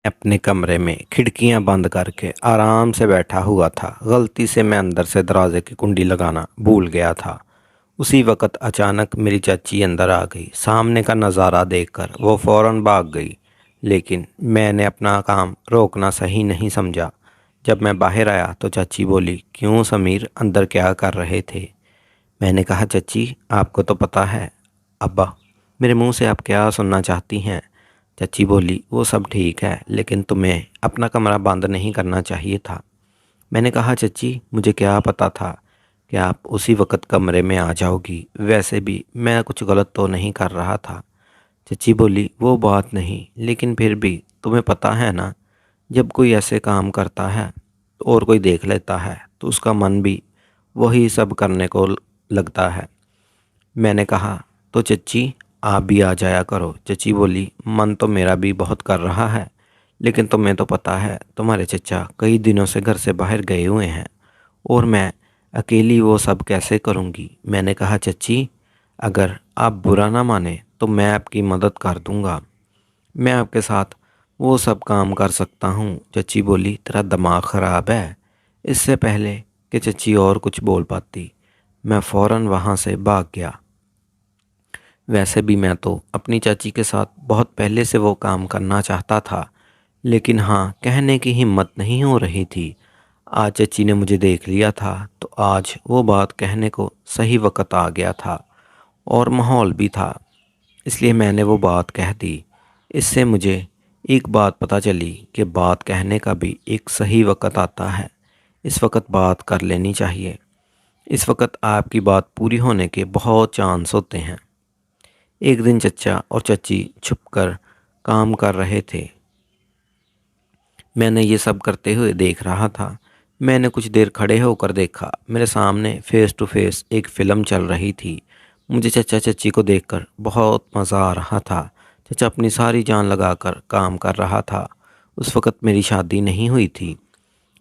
अपने कमरे में खिड़कियां बंद करके आराम से बैठा हुआ था। गलती से मैं अंदर से दरवाजे की कुंडी लगाना भूल गया था। उसी वक्त अचानक मेरी चाची अंदर आ गई। सामने का नज़ारा देखकर वो फौरन भाग गई, लेकिन मैंने अपना काम रोकना सही नहीं समझा। जब मैं बाहर आया तो चाची बोली, क्यों समीर, अंदर क्या कर रहे थे? मैंने कहा, चाची आपको तो पता है। अब्बा, मेरे मुंह से आप क्या सुनना चाहती हैं? चाची बोली, वो सब ठीक है, लेकिन तुम्हें अपना कमरा बंद नहीं करना चाहिए था। मैंने कहा, चाची मुझे क्या पता था कि आप उसी वक्त कमरे में आ जाओगी। वैसे भी मैं कुछ गलत तो नहीं कर रहा था। चाची बोली, वो बात नहीं, लेकिन फिर भी तुम्हें पता है ना, जब कोई ऐसे काम करता है और कोई देख लेता है तो उसका मन भी वही सब करने को लगता है। मैंने कहा, तो चच्ची आप भी आ जाया करो। चच्ची बोली, मन तो मेरा भी बहुत कर रहा है, लेकिन तुम्हें तो पता है तुम्हारे चचा कई दिनों से घर से बाहर गए हुए हैं और मैं अकेली वो सब कैसे करूँगी। मैंने कहा, चच्ची अगर आप बुरा ना माने तो मैं आपकी मदद कर दूँगा। मैं आपके साथ वो सब काम कर सकता हूँ। चच्ची बोली, तेरा दिमाग ख़राब है। इससे पहले कि चच्ची और कुछ बोल पाती, मैं फ़ौरन वहाँ से भाग गया। वैसे भी मैं तो अपनी चाची के साथ बहुत पहले से वो काम करना चाहता था, लेकिन हाँ कहने की हिम्मत नहीं हो रही थी। आज चाची ने मुझे देख लिया था तो आज वो बात कहने को सही वक्त आ गया था और माहौल भी था, इसलिए मैंने वो बात कह दी। इससे मुझे एक बात पता चली कि बात कहने का भी एक सही वक्त आता है। इस वक्त बात कर लेनी चाहिए। इस वक्त आपकी बात पूरी होने के बहुत चांस होते हैं। एक दिन चचा और चाची छुपकर काम कर रहे थे। मैंने ये सब करते हुए देख रहा था। मैंने कुछ देर खड़े होकर देखा। मेरे सामने फेस टू फेस एक फ़िल्म चल रही थी। मुझे चचा चाची को देखकर बहुत मज़ा आ रहा था। चचा अपनी सारी जान लगाकर काम कर रहा था। उस वक़्त मेरी शादी नहीं हुई थी।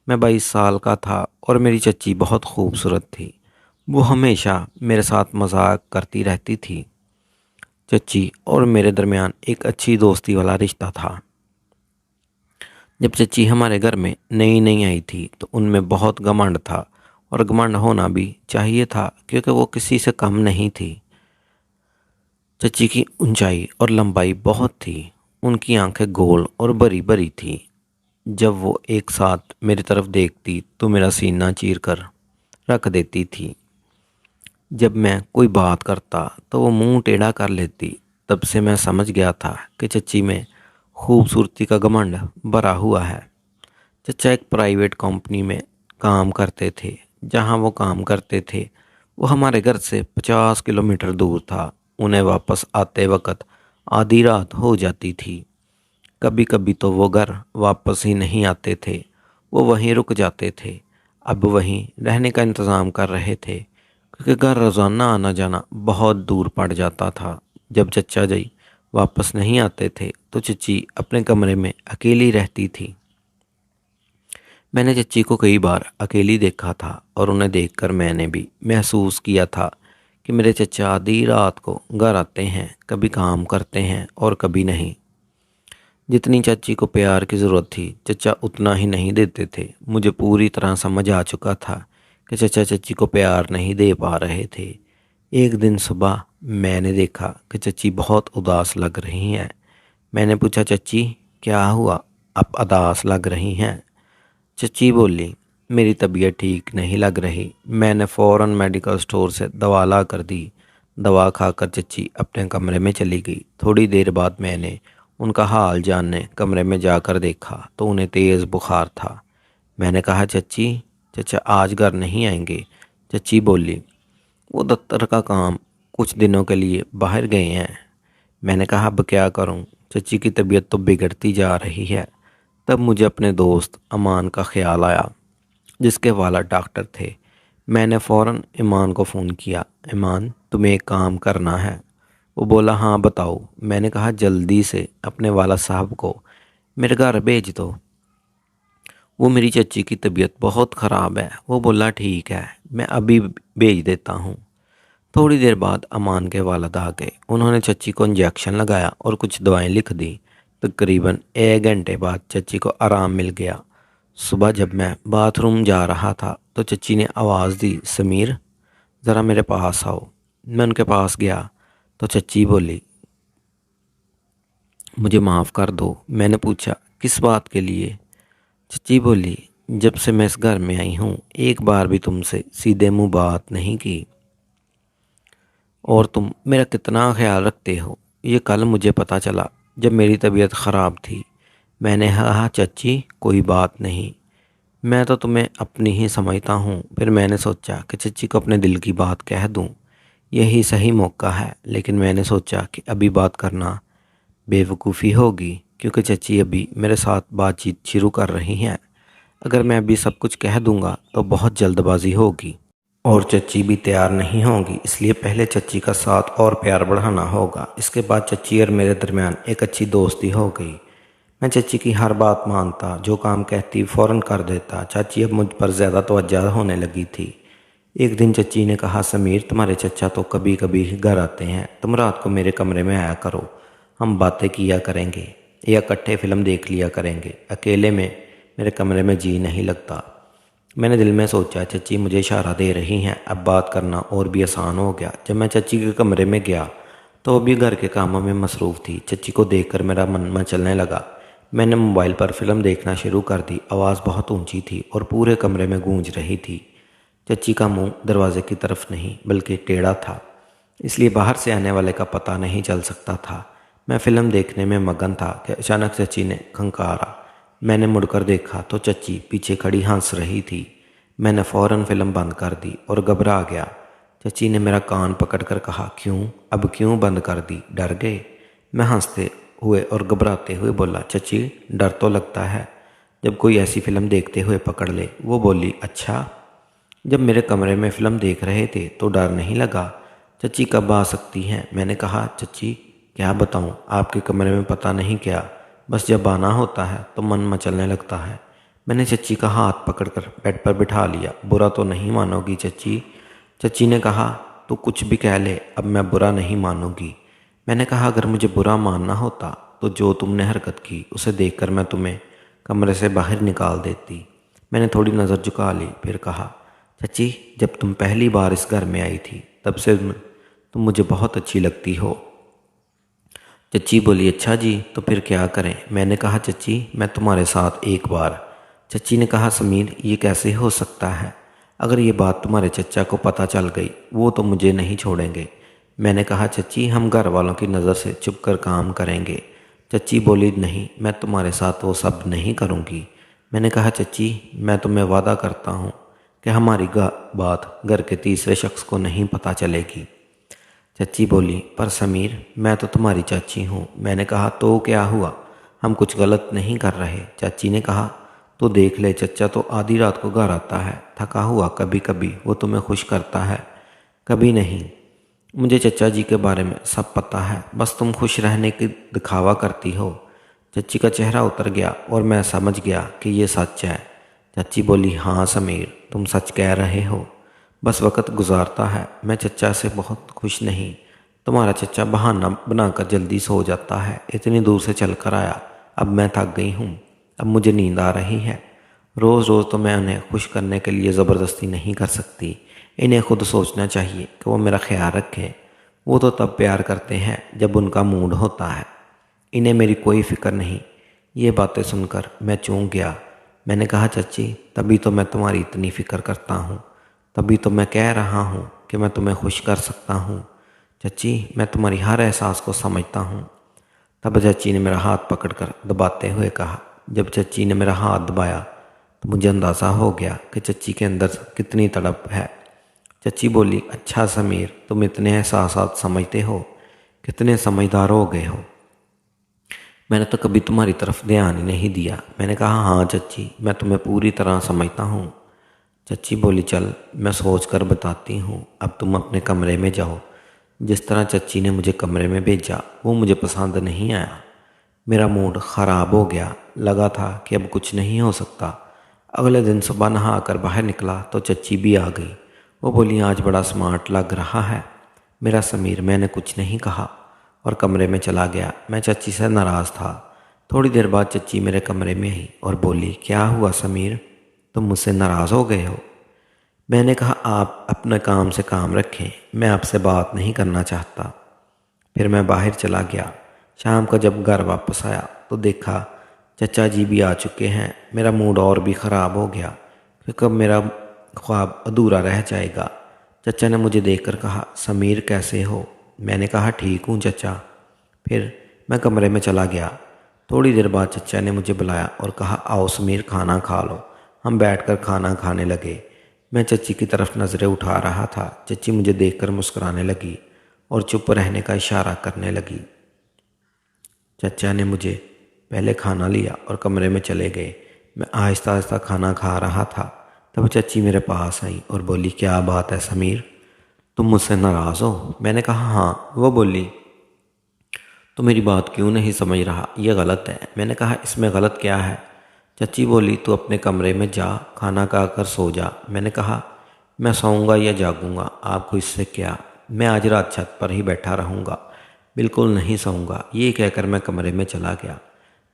मैं 22 साल का था और मेरी चच्ची बहुत खूबसूरत थी। वो हमेशा मेरे साथ मजाक करती रहती थी। चच्ची और मेरे दरमियान एक अच्छी दोस्ती वाला रिश्ता था। जब चच्ची हमारे घर में नई नई आई थी तो उनमें बहुत घमंड था, और घमंड होना भी चाहिए था क्योंकि वो किसी से कम नहीं थी। चच्ची की ऊंचाई और लंबाई बहुत थी। उनकी आंखें गोल और बड़ी बड़ी थी। जब वो एक साथ मेरी तरफ देखती तो मेरा सीना चीर कर रख देती थी। जब मैं कोई बात करता तो वो मुंह टेढ़ा कर लेती। तब से मैं समझ गया था कि चच्ची में खूबसूरती का घमंड भरा हुआ है। चचा एक प्राइवेट कंपनी में काम करते थे। जहां वो काम करते थे वो हमारे घर से 50 किलोमीटर दूर था। उन्हें वापस आते वक्त आधी रात हो जाती थी। कभी कभी तो वो घर वापस ही नहीं आते थे, वो वहीं रुक जाते थे। अब वहीं रहने का इंतज़ाम कर रहे थे क्योंकि घर रोज़ाना आना जाना बहुत दूर पड़ जाता था। जब चचा जी वापस नहीं आते थे तो चची अपने कमरे में अकेली रहती थी। मैंने चच्ची को कई बार अकेली देखा था और उन्हें देखकर मैंने भी महसूस किया था कि मेरे चचा आधी रात को घर आते हैं, कभी काम करते हैं और कभी नहीं। जितनी चाची को प्यार की ज़रूरत थी चचा उतना ही नहीं देते थे। मुझे पूरी तरह समझ आ चुका था कि चचा चाची को प्यार नहीं दे पा रहे थे। एक दिन सुबह मैंने देखा कि चची बहुत उदास लग रही हैं। मैंने पूछा, चची क्या हुआ, आप उदास लग रही हैं? चची बोली, मेरी तबीयत ठीक नहीं लग रही। मैंने फ़ौरन मेडिकल स्टोर से दवा ला कर दी। दवा खाकर चची अपने कमरे में चली गई। थोड़ी देर बाद मैंने उनका हाल जानने कमरे में जाकर देखा तो उन्हें तेज़ बुखार था। मैंने कहा, चची चचा आज घर नहीं आएंगे? चची बोली, वो दफ्तर का काम कुछ दिनों के लिए बाहर गए हैं। मैंने कहा, अब क्या करूं? चची की तबीयत तो बिगड़ती जा रही है। तब मुझे अपने दोस्त अमान का ख्याल आया, जिसके वालिद डॉक्टर थे। मैंने फ़ौरन ईमान को फ़ोन किया, ईमान तुम्हें एक काम करना है। वो बोला, हाँ बताओ। मैंने कहा, जल्दी से अपने वाला साहब को मेरे घर भेज दो। वो मेरी चची की तबीयत बहुत ख़राब है। वो बोला, ठीक है मैं अभी भेज देता हूँ। थोड़ी देर बाद अमान के वालिद आ गए। उन्होंने चची को इंजेक्शन लगाया और कुछ दवाएं लिख दी। तकरीबन 1 घंटे बाद चच्ची को आराम मिल गया। सुबह जब मैं बाथरूम जा रहा था तो चच्ची ने आवाज़ दी, समीर ज़रा मेरे पास आओ। मैं उनके पास गया तो चच्ची बोली, मुझे माफ़ कर दो। मैंने पूछा, किस बात के लिए? चच्ची बोली, जब से मैं इस घर में आई हूँ एक बार भी तुमसे सीधे मुंह बात नहीं की, और तुम मेरा कितना ख्याल रखते हो ये कल मुझे पता चला जब मेरी तबीयत ख़राब थी। मैंने कहा, चच्ची कोई बात नहीं, मैं तो तुम्हें अपनी ही समझता हूँ। फिर मैंने सोचा कि चच्ची को अपने दिल की बात कह दूँ, यही सही मौका है। लेकिन मैंने सोचा कि अभी बात करना बेवकूफ़ी होगी, क्योंकि चच्ची अभी मेरे साथ बातचीत शुरू कर रही हैं। अगर मैं अभी सब कुछ कह दूंगा तो बहुत जल्दबाजी होगी और चच्ची भी तैयार नहीं होंगी। इसलिए पहले चच्ची का साथ और प्यार बढ़ाना होगा। इसके बाद चच्ची और मेरे दरमियान एक अच्छी दोस्ती हो गई। मैं चच्ची की हर बात मानता, जो काम कहती फ़ौरन कर देता। चाची अब मुझ पर ज़्यादा तवज्जो होने लगी थी। एक दिन चच्ची ने कहा, समीर तुम्हारे चचा तो कभी कभी ही घर आते हैं, तुम रात को मेरे कमरे में आया करो, हम बातें किया करेंगे या इकट्ठे फिल्म देख लिया करेंगे। अकेले में मेरे कमरे में जी नहीं लगता। मैंने दिल में सोचा, चच्ची मुझे इशारा दे रही हैं, अब बात करना और भी आसान हो गया। जब मैं चच्ची के कमरे में गया तो वो भी घर के कामों में मसरूफ़ थी। चच्ची को देखकर मेरा मन मचलने लगा। मैंने मोबाइल पर फिल्म देखना शुरू कर दी। आवाज़ बहुत ऊंची थी और पूरे कमरे में गूंज रही थी। चच्ची का मुंह दरवाजे की तरफ नहीं बल्कि टेढ़ा था, इसलिए बाहर से आने वाले का पता नहीं चल सकता था। मैं फिल्म देखने में मगन था कि अचानक चच्ची ने खंकारा। मैंने मुड़कर देखा तो चच्ची पीछे खड़ी हंस रही थी। मैंने फ़ौरन फिल्म बंद कर दी और घबरा गया। चच्ची ने मेरा कान पकड़कर कहा, क्यों, अब क्यों बंद कर दी, डर गए? मैं हंसते हुए और घबराते हुए बोला, चच्ची डर तो लगता है जब कोई ऐसी फिल्म देखते हुए पकड़ ले। वो बोली, अच्छा, जब मेरे कमरे में फ़िल्म देख रहे थे तो डर नहीं लगा? चच्ची कब आ सकती हैं? मैंने कहा, चच्ची क्या बताऊं, आपके कमरे में पता नहीं क्या, बस जब आना होता है तो मन मचलने लगता है। मैंने चच्ची का हाथ पकड़कर बेड पर बिठा लिया। बुरा तो नहीं मानोगी चच्ची? चच्ची ने कहा, तू कुछ भी कह ले, अब मैं बुरा नहीं मानूंगी। मैंने कहा, अगर मुझे बुरा मानना होता तो जो तुमने हरकत की उसे देखकर मैं तुम्हें कमरे से बाहर निकाल देती। मैंने थोड़ी नज़र झुका ली, फिर कहा, चच्ची जब तुम पहली बार इस घर में आई थी तब से तुम मुझे बहुत अच्छी लगती हो। चच्ची बोली, अच्छा जी, तो फिर क्या करें? मैंने कहा, चच्ची मैं तुम्हारे साथ एक बार। चच्ची ने कहा, समीर ये कैसे हो सकता है? अगर ये बात तुम्हारे चचा को पता चल गई वो तो मुझे नहीं छोड़ेंगे। मैंने कहा, चच्ची हम घर वालों की नज़र से चुप कर काम करेंगे। चच्ची बोली, नहीं मैं तुम्हारे साथ वो सब नहीं करूँगी। मैंने कहा, चच्ची मैं तुम्हें वादा करता हूँ कि हमारी बात घर के तीसरे शख्स को नहीं पता चलेगी। चच्ची बोली, पर समीर मैं तो तुम्हारी चाची हूँ। मैंने कहा, तो क्या हुआ, हम कुछ गलत नहीं कर रहे। चाची ने कहा, तो देख ले, चचा तो आधी रात को घर आता है थका हुआ, कभी कभी वो तुम्हें खुश करता है, कभी नहीं। मुझे चचा जी के बारे में सब पता है, बस तुम खुश रहने की दिखावा करती हो। चच्ची का चेहरा उतर गया और मैं समझ गया कि ये सच है। चाची बोली, हाँ समीर तुम सच कह रहे हो, बस वक्त गुजारता है। मैं चचा से बहुत खुश नहीं। तुम्हारा चचा बहाना बनाकर जल्दी सो जाता है, इतनी दूर से चल कर आया। अब मैं थक गई हूँ, अब मुझे नींद आ रही है। रोज़ रोज़ तो मैं उन्हें खुश करने के लिए ज़बरदस्ती नहीं कर सकती। इन्हें खुद सोचना चाहिए कि वो मेरा ख्याल रखें। वो तो तब प्यार करते हैं जब उनका मूड होता है, इन्हें मेरी कोई फ़िक्र नहीं। ये बातें सुनकर मैं चौंक गया। मैंने कहा, चच्ची तभी तो मैं तुम्हारी इतनी फ़िक्र करता हूँ, तभी तो मैं कह रहा हूँ कि मैं तुम्हें खुश कर सकता हूँ। चच्ची मैं तुम्हारी हर एहसास को समझता हूँ। तब चच्ची ने मेरा हाथ पकड़कर दबाते हुए कहा। जब चच्ची ने मेरा हाथ दबाया तो मुझे अंदाज़ा हो गया कि चच्ची के अंदर कितनी तड़प है। चच्ची बोली, अच्छा समीर तुम इतने एहसास समझते हो, कितने समझदार हो गए हो। मैंने तो कभी तुम्हारी तरफ ध्यान ही नहीं दिया। मैंने कहा, हाँ चच्ची मैं तुम्हें पूरी तरह समझता हूँ। चच्ची बोली, चल मैं सोच कर बताती हूँ, अब तुम अपने कमरे में जाओ। जिस तरह चच्ची ने मुझे कमरे में भेजा वो मुझे पसंद नहीं आया। मेरा मूड ख़राब हो गया, लगा था कि अब कुछ नहीं हो सकता। अगले दिन सुबह नहा कर बाहर निकला तो चच्ची भी आ गई। वो बोली, आज बड़ा स्मार्ट लग रहा है मेरा समीर। मैंने कुछ नहीं कहा और कमरे में चला गया। मैं चच्ची से नाराज़ था। थोड़ी देर बाद चच्ची मेरे कमरे में आई और बोली, क्या हुआ समीर, तुम मुझसे नाराज़ हो गए हो? मैंने कहा, आप अपने काम से काम रखें, मैं आपसे बात नहीं करना चाहता। फिर मैं बाहर चला गया। शाम को जब घर वापस आया तो देखा चचा जी भी आ चुके हैं। मेरा मूड और भी ख़राब हो गया कि कब मेरा ख्वाब अधूरा रह जाएगा। चचा ने मुझे देखकर कहा, समीर कैसे हो? मैंने कहा, ठीक हूँ चचा। फिर मैं कमरे में चला गया। थोड़ी देर बाद चचा ने मुझे बुलाया और कहा, आओ समीर, खाना खा लो। हम बैठकर खाना खाने लगे। मैं चच्ची की तरफ नज़रें उठा रहा था। चच्ची मुझे देखकर मुस्कुराने लगी और चुप रहने का इशारा करने लगी। चचा ने मुझे पहले खाना लिया और कमरे में चले गए। मैं आहिस्ता आहिस्ता खाना खा रहा था। तब चच्ची मेरे पास आई और बोली, क्या बात है समीर, तुम मुझसे नाराज़ हो? मैंने कहा, हाँ। वो बोली, तो मेरी बात क्यों नहीं समझ रहा? यह गलत है। मैंने कहा, इसमें गलत क्या है? चच्ची बोली, तू अपने कमरे में जा, खाना खाकर सो जा। मैंने कहा, मैं सोऊंगा या जागूंगा, आपको इससे क्या? मैं आज रात छत पर ही बैठा रहूंगा, बिल्कुल नहीं सोऊंगा। ये कहकर मैं कमरे में चला गया।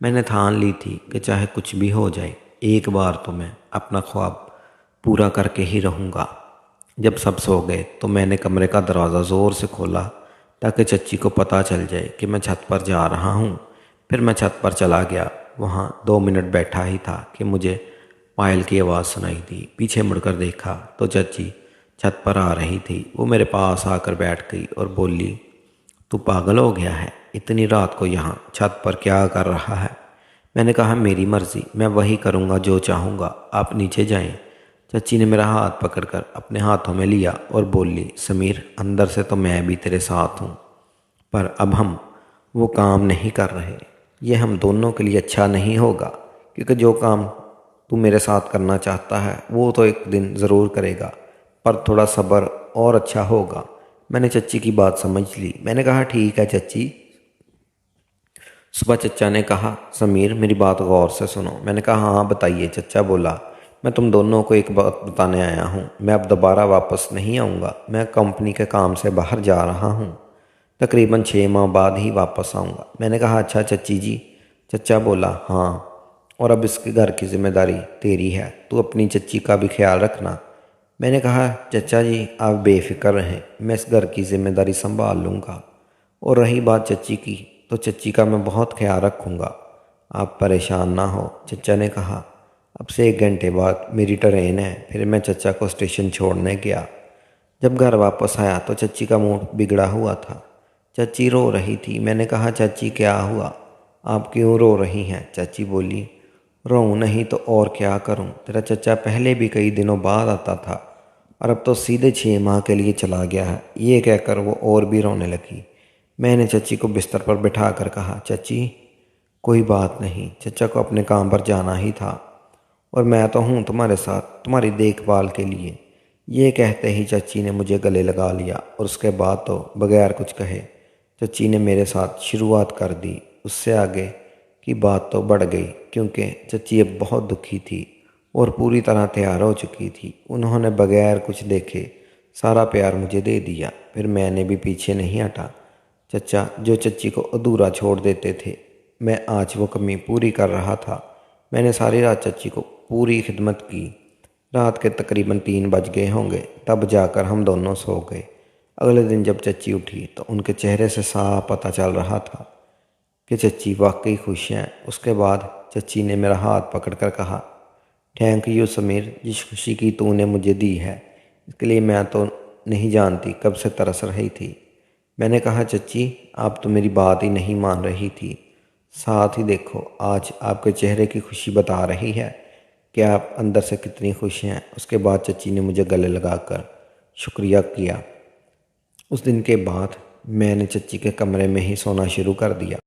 मैंने ठान ली थी कि चाहे कुछ भी हो जाए, एक बार तो मैं अपना ख्वाब पूरा करके ही रहूंगा। जब सब सो गए तो मैंने कमरे का दरवाज़ा ज़ोर से खोला ताकि चच्ची को पता चल जाए कि मैं छत पर जा रहा हूँ। फिर मैं छत पर चला गया। वहाँ 2 मिनट बैठा ही था कि मुझे पायल की आवाज़ सुनाई दी। पीछे मुड़कर देखा तो चच्ची छत पर आ रही थी। वो मेरे पास आकर बैठ गई और बोली, तू पागल हो गया है? इतनी रात को यहाँ छत पर क्या कर रहा है? मैंने कहा, मेरी मर्ज़ी, मैं वही करूँगा जो चाहूँगा, आप नीचे जाएं। चच्ची ने मेरा हाथ पकड़कर अपने हाथों में लिया और बोली, समीर, अंदर से तो मैं भी तेरे साथ हूँ, पर अब हम वो काम नहीं कर रहे। ये हम दोनों के लिए अच्छा नहीं होगा, क्योंकि जो काम तू मेरे साथ करना चाहता है वो तो एक दिन ज़रूर करेगा, पर थोड़ा सब्र और अच्छा होगा। मैंने चच्ची की बात समझ ली। मैंने कहा, ठीक है चच्ची। सुबह चचा ने कहा, समीर, मेरी बात गौर से सुनो। मैंने कहा, हाँ बताइए। चचा बोला, मैं तुम दोनों को एक बात बताने आया हूँ। मैं अब दोबारा वापस नहीं आऊँगा। मैं कंपनी के काम से बाहर जा रहा हूँ। तकरीबन 6 माह बाद ही वापस आऊँगा। मैंने कहा, अच्छा चच्ची जी? चचा बोला, हाँ, और अब इसके घर की जिम्मेदारी तेरी है, तू अपनी चच्ची का भी ख्याल रखना। मैंने कहा, चचा जी आप बेफिक्र रहें, मैं इस घर की जिम्मेदारी संभाल लूँगा। और रही बात चच्ची की, तो चच्ची का मैं बहुत ख्याल रखूँगा, आप परेशान ना हो। चचा ने कहा, अब से 1 घंटे बाद मेरी ट्रेन है। फिर मैं चचा को स्टेशन छोड़ने गया। जब घर वापस आया तो चच्ची का मूड बिगड़ा हुआ था। चच्ची रो रही थी। मैंने कहा, चाची क्या हुआ, आप क्यों रो रही हैं? चाची बोली, रोऊं नहीं तो और क्या करूं, तेरा चचा पहले भी कई दिनों बाद आता था और अब तो सीधे 6 माह के लिए चला गया है। ये कहकर वो और भी रोने लगी। मैंने चच्ची को बिस्तर पर बिठा कर कहा, चाची कोई बात नहीं, चचा को अपने काम पर जाना ही था और मैं तो हूँ तुम्हारे साथ, तुम्हारी देखभाल के लिए। ये कहते ही चच्ची ने मुझे गले लगा लिया और उसके बाद तो बगैर कुछ कहे चच्ची ने मेरे साथ शुरुआत कर दी। उससे आगे की बात तो बढ़ गई, क्योंकि चच्ची अब बहुत दुखी थी और पूरी तरह तैयार हो चुकी थी। उन्होंने बगैर कुछ देखे सारा प्यार मुझे दे दिया। फिर मैंने भी पीछे नहीं हटा। चचा जो चच्ची को अधूरा छोड़ देते थे, मैं आज वो कमी पूरी कर रहा था। मैंने सारी रात चच्ची को पूरी खिदमत की। रात के तकरीबन 3 बज गए होंगे, तब जाकर हम दोनों सो गए। अगले दिन जब चच्ची उठी तो उनके चेहरे से साफ पता चल रहा था कि चच्ची वाकई खुश हैं। उसके बाद चच्ची ने मेरा हाथ पकड़कर कहा, थैंक यू समीर, जिस खुशी की तूने मुझे दी है इसके लिए मैं तो नहीं जानती कब से तरस रही थी। मैंने कहा, चच्ची आप तो मेरी बात ही नहीं मान रही थी, साथ ही देखो आज आपके चेहरे की खुशी बता रही है कि आप अंदर से कितनी खुश हैं। उसके बाद चच्ची ने मुझे गले लगाकर शुक्रिया किया। उस दिन के बाद मैंने चच्ची के कमरे में ही सोना शुरू कर दिया।